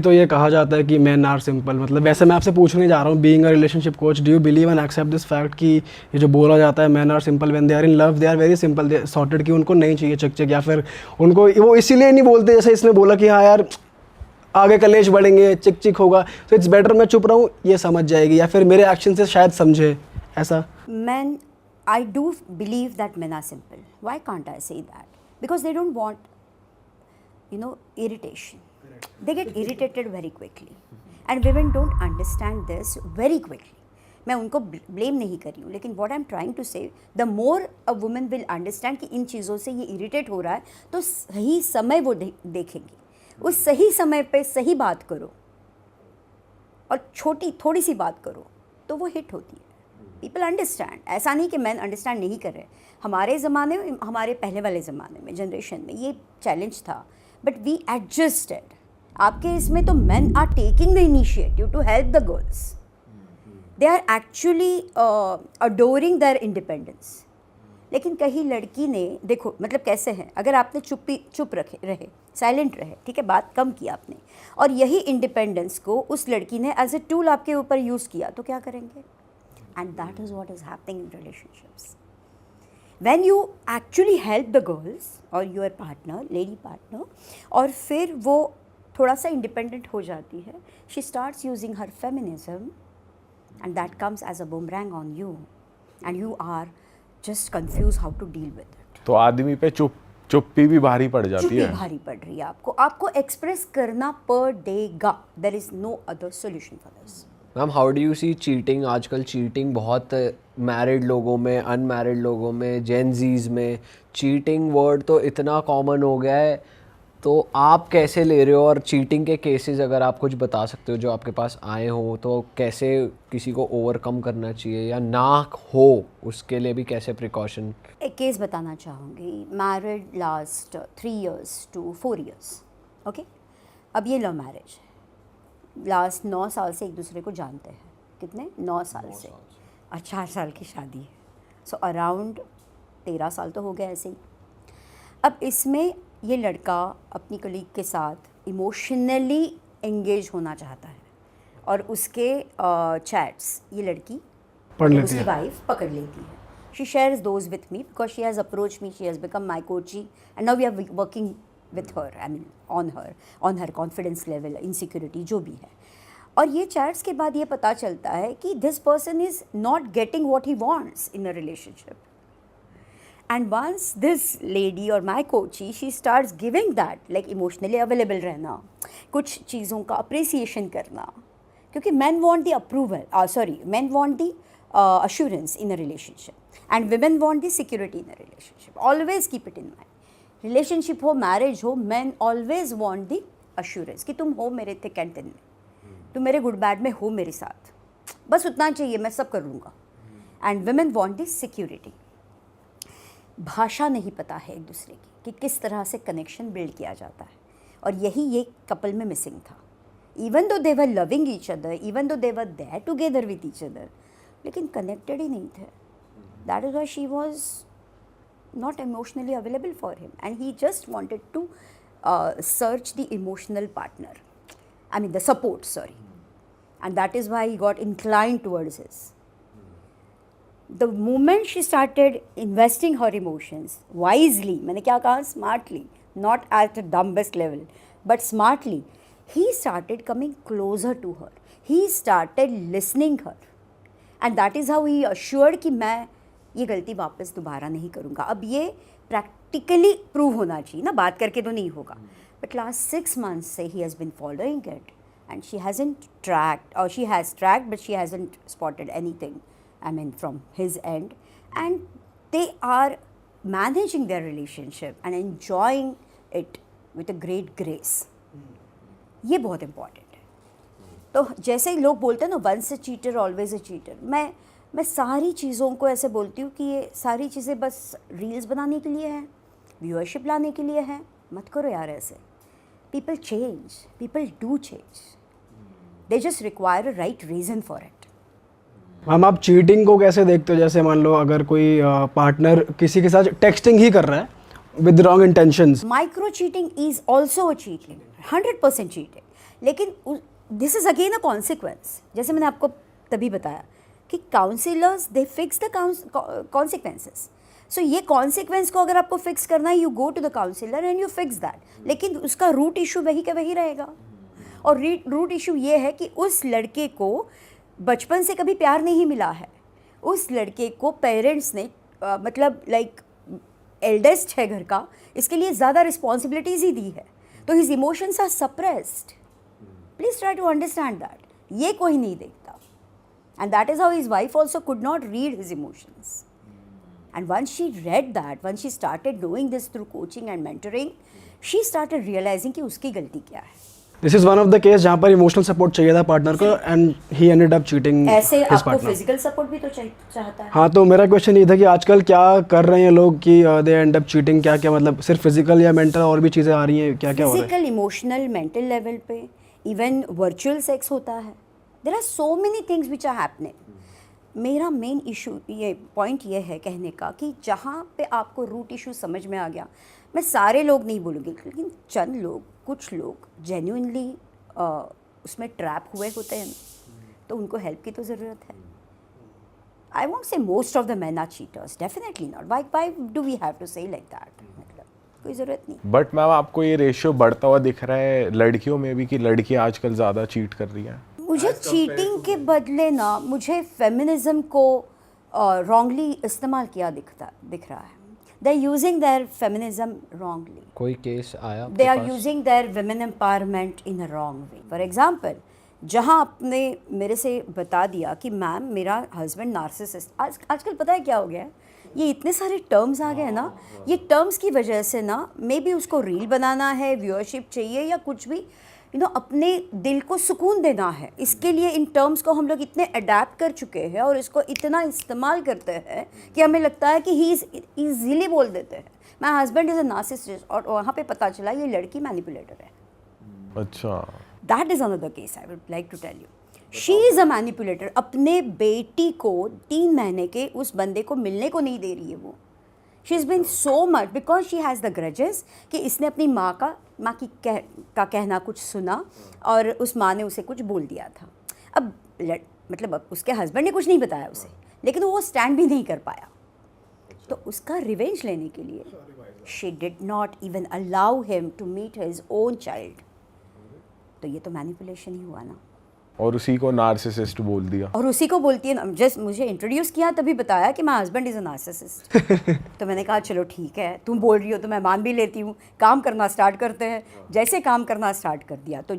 तो ये कहा जाता है कि मेन आर सिंपल, मतलब वैसे मैं आपसे पूछने जा रहा हूँ, being a relationship coach, do you believe and accept this fact कि ये जो बोला जाता है men are simple when they are in love, they are very simple, they sorted, कि उनको नहीं चाहिए चक चक, या फिर उनको वो इसीलिए नहीं बोलते जैसे इसने बोला कि हाँ यार आगे कलेश बढ़ेंगे, चिक चिक होगा, तो इट्स बेटर मैं चुप रहूँ, ये समझ जाएगी, या फिर मेरे एक्शन से शायद समझे, ऐसा? Men, I do believe that men are simple. Why can't I say that? Because they don't want, irritation. They get irritated very quickly. And women don't understand this very quickly. मैं उनको blame नहीं कर रही हूँ, लेकिन what I'm trying to say, the more a woman will understand कि इन चीज़ों से ये इरिटेट हो रहा है, तो सही समय वो देखेंगी, उस सही समय पे सही बात करो और थोड़ी सी बात करो तो वो हिट होती है. People understand. ऐसा नहीं कि मैन अंडरस्टैंड नहीं कर रहे. हमारे ज़माने में, हमारे पहले वाले ज़माने में, जनरेशन में ये चैलेंज था, बट वी एडजस्टेड. आपके इसमें तो man are taking the initiative to help the girls. They are actually adoring their independence. लेकिन कहीं लड़की ने, देखो मतलब कैसे हैं, अगर आपने चुप रहे, साइलेंट रहे, ठीक है, बात कम की आपने, और यही इंडिपेंडेंस को उस लड़की ने एज ए टूल आपके ऊपर यूज़ किया, तो क्या करेंगे? And that is what is happening in relationships. When you actually help the girls or your partner, lady partner, और फिर वो थोड़ा सा independent हो जाती है, she starts using her feminism and that comes as a boomerang on you and you are just confused how to deal with it. तो आदमी पे चुप्पी भी भारी पड़ जाती है. चुप्पी भारी पड़ रही है आपको एक्सप्रेस करना पड़ेगा. There is no other solution for this. Ma'am, how do you see cheating? आजकल चीटिंग बहुत मैरिड लोगों में, अनमैरिड लोगों में, जेन जीज में चीटिंग वर्ड तो इतना कॉमन हो गया है, तो आप कैसे ले रहे हो? और चीटिंग के केसेस अगर आप कुछ बता सकते हो जो आपके पास आए हो, तो कैसे किसी को ओवरकम करना चाहिए या ना हो, उसके लिए भी कैसे प्रिकॉशन? एक केस बताना चाहूँगी. Married last 3 years to 4 years. Okay, अब ये लव मैरिज है. लास्ट 9 साल से एक दूसरे को जानते हैं. कितने? 9 साल से. और 4 साल की शादी है. सो अराउंड 13 साल तो हो गया ऐसे ही. अब इसमें ये लड़का अपनी कलीग के साथ इमोशनली एंगेज होना चाहता है और उसके चैट्स ये लड़की पढ़ लेती उसकी है, वाइफ पकड़ लेती है. She shares those with me because she has approach me, she has become my coachee and now we are working with her, I mean on her confidence level, insecurity जो भी है. और ये चैट्स के बाद ये पता चलता है कि this person is not getting what he wants in a relationship. And once this lady or my coachee, she starts giving that, like emotionally available रहना, कुछ चीज़ों का appreciation करना, क्योंकि men want the approval, men want the assurance in a relationship and women want the security in a relationship. Always keep it in mind. Relationship हो, marriage हो, man always want the assurance कि तुम हो मेरे thick and thin में, तुम मेरे good bad में हो मेरे साथ, बस उतना चाहिए, मैं सब कर लूँगा. And women want the security. भाषा नहीं पता है एक दूसरे की कि किस तरह से कनेक्शन बिल्ड किया जाता है, और यही ये कपल में मिसिंग था. Even though they were loving each other, even though they were there together with each other, लेकिन कनेक्टेड ही नहीं थे. That is why she was not emotionally available for him and he just wanted to search the emotional partner, I mean the support, and that is why he got inclined towards his. The moment she started investing her emotions wisely, मैंने क्या कहा, smartly, not at the dumbest level but smartly, he started coming closer to her, he started listening her and that is how he assured कि मैं ये गलती वापस दोबारा नहीं करूँगा. अब ये प्रैक्टिकली प्रूव होना चाहिए ना, बात करके तो नहीं होगा. बट लास्ट 6 months से he has been following it and she hasn't tracked, और she has tracked but she hasn't spotted anything, I mean from his end, and they are managing their relationship and enjoying it with a great grace. ये बहुत important है. तो जैसे ही लोग बोलते हैं ना, once a cheater always a cheater, मैं सारी चीज़ों को ऐसे बोलती हूँ कि ये सारी चीज़ें बस रील्स बनाने के लिए हैं, व्यूअरशिप लाने के लिए हैं. मत करो यार ऐसे. People change, people do change, they just require a right reason for it. Ma'am आप चीटिंग को कैसे देखते हो? जैसे मान लो अगर कोई पार्टनर किसी के साथ टेक्सटिंग ही कर रहा है with wrong intentions. Micro cheating is also a cheating, 100% cheating. लेकिन this is again a consequence, जैसे मैंने आपको तभी बताया कि counsellors they fix the consequences. So ये कॉन्सिक्वेंस को अगर आपको फिक्स करना है, you go to the counsellor and you fix that, लेकिन उसका रूट इशू वही का वही रहेगा। और रूट इशू ये है कि उस लड़के को बचपन से कभी प्यार नहीं मिला है, उस लड़के को पेरेंट्स ने मतलब लाइक एल्डेस्ट है घर का, इसके लिए ज़्यादा रिस्पॉन्सिबिलिटीज़ ही दी है, तो his emotions are suppressed. Please try to understand that, ये कोई नहीं देखता। And that is how his wife also could not read his emotions. And once she read that, once she started doing this through coaching and mentoring, she started realizing कि उसकी गलती क्या है। This is one of the case जहाँ पर emotional support चाहिए था partner को and he ended up cheating ऐसे हिज आपको पार्टनर। फिजिकल सपोर्ट भी तो चाहता है। हाँ, तो मेरा क्वेश्चन ये था कि आजकल क्या कर रहे हैं लोग कि दे एंड अप चीटिंग, क्या क्या मतलब सिर्फ फिजिकल या मेंटल और भी चीज़ें आ रही हैं, क्या क्या हो रहा है? फिजिकल, इमोशनल, मेंटल लेवल पे, इवन वर्चुअल सेक्स होता है। There are so many things which are happening. मेरा मेन इशू ये पॉइंट ये है कहने का कि जहाँ पे आपको रूट इशू समझ में आ गया, मैं सारे लोग नहीं बोलूँगी, लेकिन चंद लोग, कुछ लोग जेन्युइनली उसमें ट्रैप हुए होते हैं, तो उनको हेल्प की तो ज़रूरत है। I want say most of the man are cheaters, definitely not. Why do we have to say like that? मतलब कोई ज़रूरत नहीं। बट मैम आपको ये रेशियो बढ़ता हुआ दिख रहा है लड़कियों में भी कि लड़कियां आजकल ज़्यादा चीट कर रही हैं? मुझे चीटिंग के बदले ना मुझे फेमिनिज्म को रॉन्गली इस्तेमाल किया दिख रहा है। They are using their feminism wrongly. कोई केस आया? They are using their women empowerment in a wrong way. For example, जहाँ आपने मेरे से बता दिया कि मैम मेरा हस्बैंड नार्सिसिस्ट, आजकल पता है क्या हो गया है, ये इतने सारे टर्म्स आ गए हैं ना, ये टर्म्स की वजह से ना मे बी उसको रील बनाना है, व्यूअरशिप चाहिए या कुछ भी, अपने दिल को सुकून देना है, इसके लिए इन टर्म्स को हम लोग इतने अडेप्ट कर चुके हैं और इसको इतना इस्तेमाल करते हैं कि हमें लगता है कि ही इजीली बोल देते हैं my husband is a narcissist, और वहाँ पे पता चला ये लड़की मैनिपुलेटर है। अच्छा, that is another case I would like to tell you. She is a manipulator. अपने बेटी को 3 महीने के उस बंदे को मिलने को नहीं दे रही है वो। She is been so much because she has the grudges कि इसने अपनी माँ की कहना कुछ सुना और उस माँ ने उसे कुछ बोल दिया था। अब मतलब अब उसके हस्बैंड ने कुछ नहीं बताया उसे, लेकिन वो स्टैंड भी नहीं कर पाया, तो उसका रिवेंज लेने के लिए she did not even allow him to meet his own child. तो ये तो मैनिपुलेशन ही हुआ ना। और उसी को नार्सिसिस्ट बोल दिया। और उसी को बोलती है, जस्ट मुझे इंट्रोड्यूस किया तभी बताया कि my husband is a narcissist. तो मैंने कहा चलो ठीक है, तुम बोल रही हो तो मैं मान भी लेती हूँ, काम करना स्टार्ट करते हैं। जैसे काम करना स्टार्ट कर दिया तो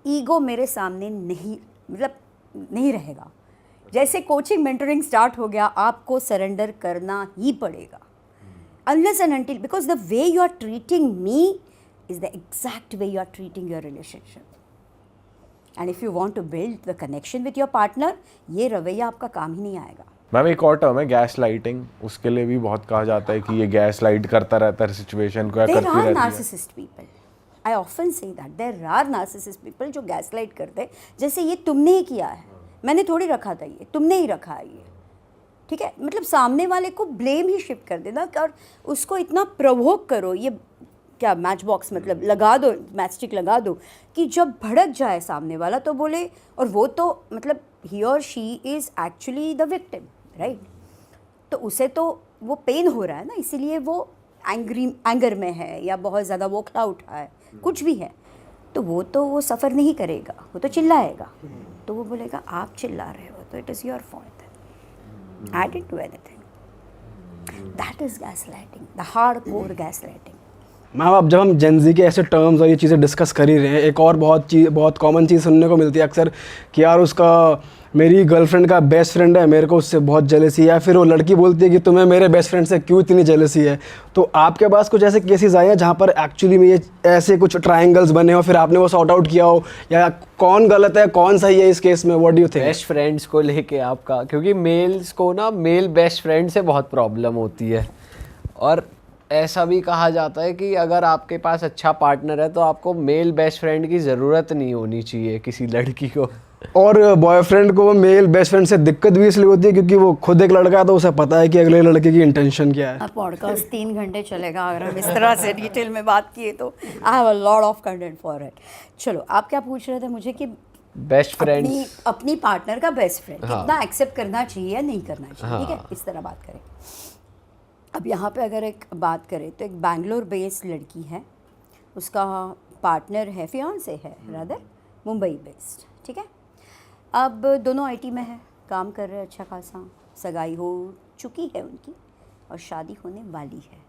ईगो मेरे सामने नहीं रहेगा। जैसे कोचिंग मेंटरिंग स्टार्ट हो गया, आपको सरेंडर करना ही पड़ेगा, unless and until, because the way you are treating me is the exact way you are treating your relationship. And if you want to build the connection with your partner, ये रवैया आपका काम ही नहीं आएगा। Ma'am एक और term है gas lighting, उसके लिए भी बहुत कहा जाता है कि ये गैस लाइट करता रहता है सिचुएशन को या There करती are रहती है। narcissist people. I often say that there are narcissist people जो गैसलाइट करते हैं, जैसे ये तुमने ही किया है, मैंने थोड़ी रखा था, ये तुमने ही रखा है, ये ठीक है। मतलब सामने वाले को ब्लेम ही शिफ्ट कर देना और उसको इतना प्रवोक करो, ये क्या मैच बॉक्स मतलब लगा दो, मैच स्टिक लगा दो कि जब भड़क जाए सामने वाला तो बोले, और वो तो मतलब ही और she is actually the victim, right. तो उसे तो वो पेन हो रहा है ना, इसीलिए वो एंगर में है या बहुत ज़्यादा वो खला उठा है, कुछ भी है, तो वो सफ़र नहीं करेगा, वो तो चिल्लाएगा। तो वो बोलेगा आप चिल्ला रहे हो तो it is your fault, I didn't do anything. That is gaslighting, the hardcore gaslighting. Ma'am अब जब हम जेनजी के ऐसे टर्म्स और ये चीज़ें डिस्कस कर ही रहे हैं, एक और बहुत कॉमन चीज़ सुनने को मिलती है अक्सर कि यार उसका मेरी गर्लफ्रेंड का बेस्ट फ्रेंड है, मेरे को उससे बहुत जेलसी है, या फिर वो लड़की बोलती है कि तुम्हें मेरे बेस्ट फ्रेंड से क्यों इतनी जेलसी है। तो आपके पास कुछ ऐसे केसेस आए हैं जहाँ पर एक्चुअली में ये ऐसे कुछ ट्रायंगल्स बने हो, फिर आपने वो सॉर्ट आउट किया हो, या कौन गलत है कौन सही है इस केस में? What do you think? Best friends को लेके आपका, क्योंकि मेल्स को ना मेल बेस्ट फ्रेंड से बहुत प्रॉब्लम होती है, और ऐसा भी कहा जाता है कि अगर आपके पास अच्छा पार्टनर है तो आपको मेल बेस्ट फ्रेंड की ज़रूरत नहीं होनी चाहिए किसी लड़की को। और बॉयफ्रेंड को मेल बेस्ट फ्रेंड से दिक्कत भी इसलिए होती है क्योंकि वो खुद एक लड़का है, तो उसे पता है कि अगले लड़के की इंटेंशन क्या है। अब पॉडकास्ट 3 घंटे चलेगा अगर हम इस तरह से डिटेल में बात किए तो। I have a lot of content for it. चलो, आप क्या पूछ रहे थे मुझे कि बेस्ट फ्रेंड्स, अपनी पार्टनर का बेस्ट फ्रेंड हाँ। कितना एक्सेप्ट करना चाहिए या नहीं करना चाहिए, ठीक है, हाँ। इस तरह बात करें। अब यहाँ पे अगर एक बात करें तो एक बैंगलोर बेस्ड लड़की है, उसका पार्टनर है, फियांसे है रादर, मुंबई बेस्ड, ठीक है। अब दोनों आईटी में है, काम कर रहे हैं अच्छा खासा, सगाई हो चुकी है उनकी और शादी होने वाली है।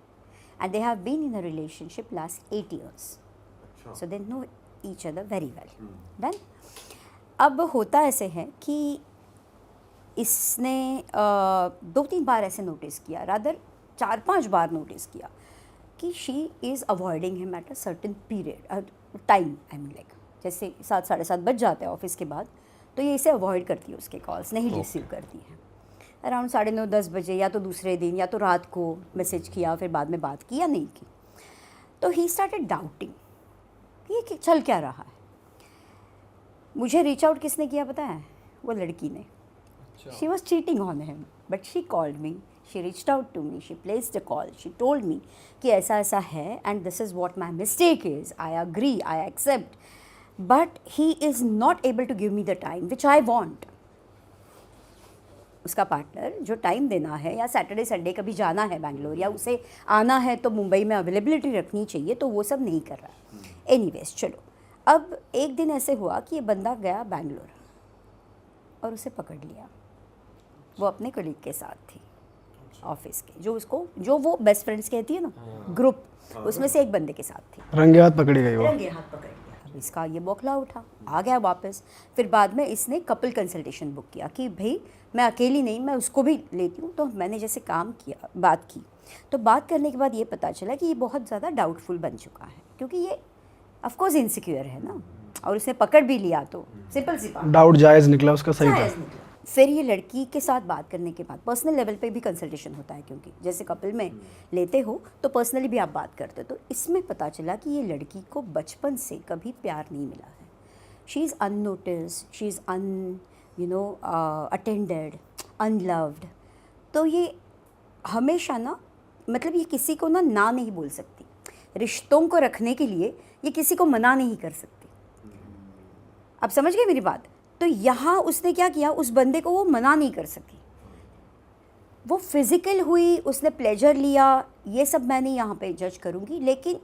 And they have been in a relationship last 8 years, so they know each other very well. Done. अब होता ऐसे है कि इसने 2-3 बार ऐसे नोटिस किया, रादर 4-5 बार नोटिस किया कि she is avoiding him at a certain period time. I mean like जैसे 7-7:30 बज जाते हैं ऑफिस के बाद, तो ये इसे अवॉइड करती है, उसके कॉल्स नहीं रिसीव करती है। अराउंड 9:30-10 बजे या तो दूसरे दिन या तो रात को मैसेज किया, फिर बाद में बात की या नहीं की। तो ही स्टार्टेड डाउटिंग ये चल क्या रहा है। मुझे रीच आउट किसने किया पता है? वो लड़की ने। She was cheating on him but she called me, she reached out to me, she placed a call, she told me कि ऐसा ऐसा है and this is what my mistake is, I agree, I accept, but he is not able to give me the time which I want. उसका partner जो time देना है, या Saturday Sunday कभी जाना है बैंगलोर, या उसे आना है तो मुंबई में अवेलेबिलिटी रखनी चाहिए, तो वो सब नहीं कर रहा है। एनीवेज चलो, अब एक दिन ऐसे हुआ कि ये बंदा गया बैंगलोर और उसे पकड़ लिया। वो अपने कलीग के साथ थी ऑफिस के, जो वो बेस्ट फ्रेंड्स कहती है ना, ग्रुप, उसमें से एक बंदे के साथ थी। रंगे हाथ पकड़ी गई वो। रंगे हाथ पकड़ लिया। अब इसका ये बौखला उठा, आ गया वापस। फिर बाद में इसने कपल कंसल्टेशन बुक किया कि भाई मैं अकेली नहीं, मैं उसको भी लेती हूँ। तो मैंने जैसे काम किया, बात की, तो बात करने के बाद ये पता चला कि ये बहुत ज़्यादा डाउटफुल बन चुका है, क्योंकि ये ऑफकोर्स इनसिक्योर है ना, और उसने पकड़ भी लिया तो सिंपल सी बात, डाउट जायज़ निकला उसका, सही था। जायज़ निकला। फिर ये लड़की के साथ बात करने के बाद पर्सनल लेवल पे भी कंसल्टेशन होता है, क्योंकि जैसे कपल में लेते हो तो पर्सनली भी आप बात करते हो। तो इसमें पता चला कि ये लड़की को बचपन से कभी प्यार नहीं मिला है। She is unnoticed, she is attended, unloved. तो ये हमेशा ना, मतलब ये किसी को ना नहीं बोल सकती, रिश्तों को रखने के लिए ये किसी को मना नहीं कर सकती। आप समझ गए मेरी बात? तो यहाँ उसने क्या किया, उस बंदे को वो मना नहीं कर सकी, वो फिजिकल हुई, उसने प्लेजर लिया, ये सब मैं नहीं यहाँ पे जज करूँगी, लेकिन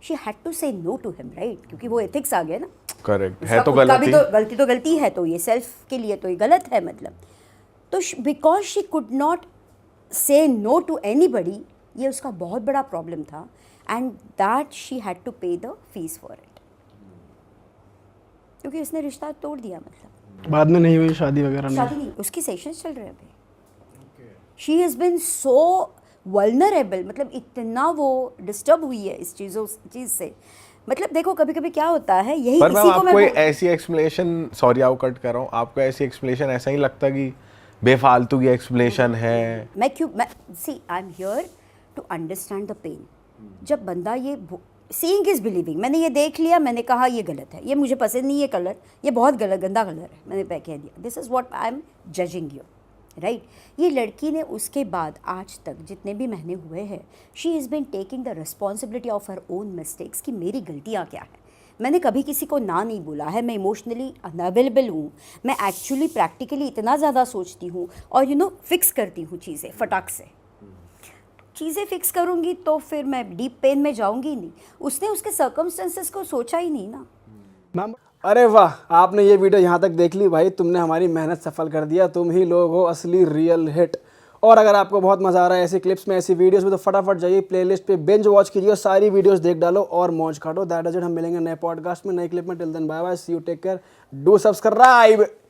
शी हैड टू से नो टू हिम, राइट? क्योंकि वो एथिक्स आ गया ना। करेक्ट उसका है, तो खुद का भी गलती तो गलती है, तो ये सेल्फ के लिए तो ये गलत है, मतलब। तो because she could not say no to anybody, ये उसका बहुत बड़ा प्रॉब्लम था, and that she had to pay the fees for it, क्योंकि उसने रिश्ता तोड़ दिया। मतलब बाद में नहीं हुई शादी वगैरह नहीं। शादी नहीं, उसकी सेशंस चल रहे हैं अभी। She has been so vulnerable, मतलब इतना वो डिस्टर्ब हुई है इस चीज़ से। मतलब देखो, कभी कभी क्या होता है, यही पर मैम इसी को आपको मैं ऐसी एक्सप्लेनेशन, सॉरी आप कट कर रहा हूँ, आपको ऐसी एक्सप्लेनेशन ऐसा ही लगता कि बेफालतू की एक्सप्लेनेशन है? मैं see I am here to understand the pain. जब बंदा ये सीइंग इज बिलीविंग, मैंने ये देख लिया, मैंने कहा ये गलत है, ये मुझे पसंद नहीं, ये कलर ये बहुत गलत गंदा कलर है, मैंने कह दिया, this is what I am judging you, right? ये लड़की ने उसके बाद आज तक जितने भी महीने हुए हैं, she is been taking the responsibility of her own mistakes कि मेरी गलतियाँ क्या है। मैंने कभी किसी को ना नहीं बोला है, मैं इमोशनली अनअवेलेबल हूँ, मैं एक्चुअली प्रैक्टिकली इतना ज़्यादा सोचती हूँ और फिक्स करती हूँ चीज़ें फटाक से। चीज़ें फिक्स करूँगी तो फिर मैं डीप पेन में जाऊँगी नहीं। उसने उसके सर्कमस्टेंसेस को सोचा ही नहीं ना। मैम, अरे वाह, आपने ये वीडियो यहाँ तक देख ली भाई, तुमने हमारी मेहनत सफल कर दिया, तुम ही लोग हो असली रियल हिट। और अगर आपको बहुत मज़ा आ रहा है ऐसी क्लिप्स में, ऐसी वीडियोस में, तो फटाफट जाइए प्लेलिस्ट पे बिंज वॉच कीजिए और सारी वीडियोस देख डालो और मौज काटो। That is it. हम मिलेंगे नए पॉडकास्ट में, नई क्लिप में। Till then bye bye, see you, take care, do subscribe.